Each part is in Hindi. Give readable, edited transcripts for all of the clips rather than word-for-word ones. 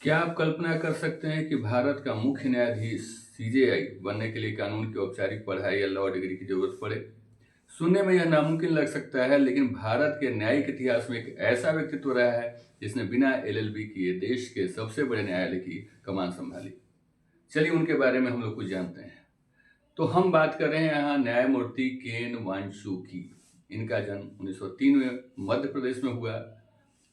क्या आप कल्पना कर सकते हैं कि भारत का मुख्य न्यायाधीश सीजेआई बनने के लिए कानून की औपचारिक पढ़ाई या लॉ डिग्री की जरूरत पड़े? सुनने में यह नामुमकिन लग सकता है, लेकिन भारत के न्यायिक इतिहास में एक ऐसा व्यक्तित्व रहा है जिसने बिना एलएलबी किए देश के सबसे बड़े न्यायालय की कमान संभाली। चलिए उनके बारे में हम लोग कुछ जानते हैं। तो हम बात कर रहे हैं यहाँ न्यायमूर्ति केन वांशु की। इनका जन्म 1903 में मध्य प्रदेश में हुआ।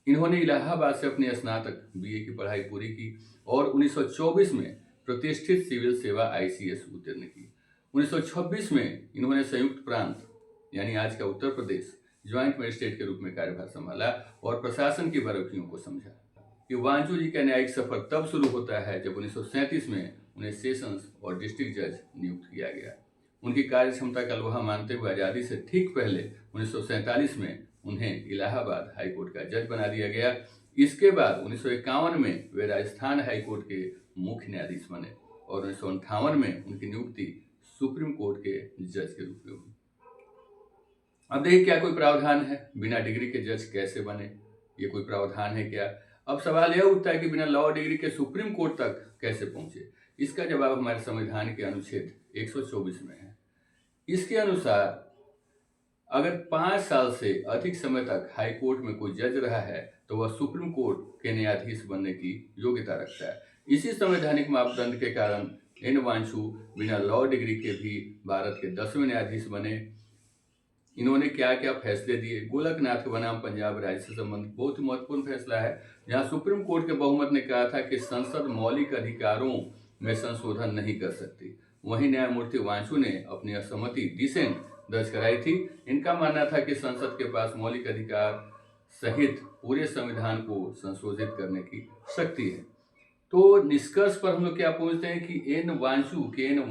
इन्होंने इलाहाबाद से अपनी स्नातक बीए की पढ़ाई पूरी की और 1924 में प्रतिष्ठित सिविल सेवा आईसीएस उत्तीर्ण की। 1926 में इन्होंने संयुक्त प्रांत यानी आज का उत्तर प्रदेश ज्वाइंट मजिस्ट्रेट के रूप में कार्यभार संभाला और प्रशासन की बारीकियों को समझा। कि वांचू जी का न्यायिक सफर तब शुरू होता है जब 1937 में उन्हें सेशंस और डिस्ट्रिक्ट जज नियुक्त किया गया। उनकी कार्य क्षमता का लोहा मानते हुए आज़ादी से ठीक पहले 1947 में उन्हें इलाहाबाद हाईकोर्ट का जज बना दिया गया। इसके बाद 1951 में वे राजस्थान हाईकोर्ट के मुख्य न्यायाधीश बने और 1958 में उनकी नियुक्ति सुप्रीम कोर्ट के जज के रूप में हुई। अब देखिए, क्या कोई प्रावधान है बिना डिग्री के जज कैसे बने? ये कोई प्रावधान है क्या? अब सवाल यह उठता है कि बिना लॉ डिग्री के सुप्रीम कोर्ट तक कैसे पहुंचे? इसका जवाब हमारे संविधान के अनुच्छेद 124 में है। इसके अनुसार अगर 5 साल से अधिक समय तक हाई कोर्ट में कोई जज रहा है तो वह सुप्रीम कोर्ट के न्यायाधीश बनने की योग्यता रखता है। इसी संवैधानिक मापदंड के कारण एन वांशु बिना लॉ डिग्री के भी भारत के 10वें न्यायाधीश बने। इन्होंने क्या क्या फैसले दिए? गोलकनाथ बनाम पंजाब राज्य से संबंधित बहुत ही महत्वपूर्ण फैसला है, जहां सुप्रीम कोर्ट के बहुमत ने कहा था कि संसद मौलिक अधिकारों में संशोधन नहीं कर सकती। वहीं न्यायमूर्ति वांशु ने अपनी असहमति डिसेंट दर्ज कराई थी। इनका मानना था कि संसद के पास मौलिक अधिकार सहित पूरे संविधान को संशोधित करने की शक्ति है। तो निष्कर्ष पर हम लोग क्या पहुंचते हैं कि एन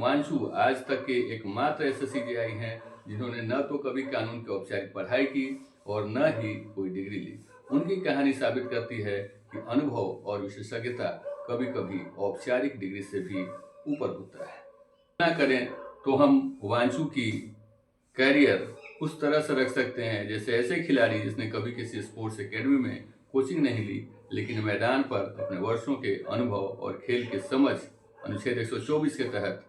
वांशु आज तक के एकमात्र ऐसे सीजेआई हैं जिन्होंने न तो कभी कानून की औपचारिक पढ़ाई की और न ही कोई डिग्री ली। उनकी कहानी साबित करती है कि अनुभव और विशेषज्ञता कभी कभी औपचारिक डिग्री से भी ऊपर होता है। ना करें तो हम वांशु की कैरियर उस तरह से रख सकते हैं जैसे ऐसे खिलाड़ी जिसने कभी किसी स्पोर्ट्स एकेडमी में कोचिंग नहीं ली, लेकिन मैदान पर अपने वर्षों के अनुभव और खेल की समझ अनुच्छेद 124 के तहत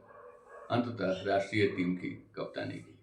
अंततः राष्ट्रीय टीम की कप्तानी की।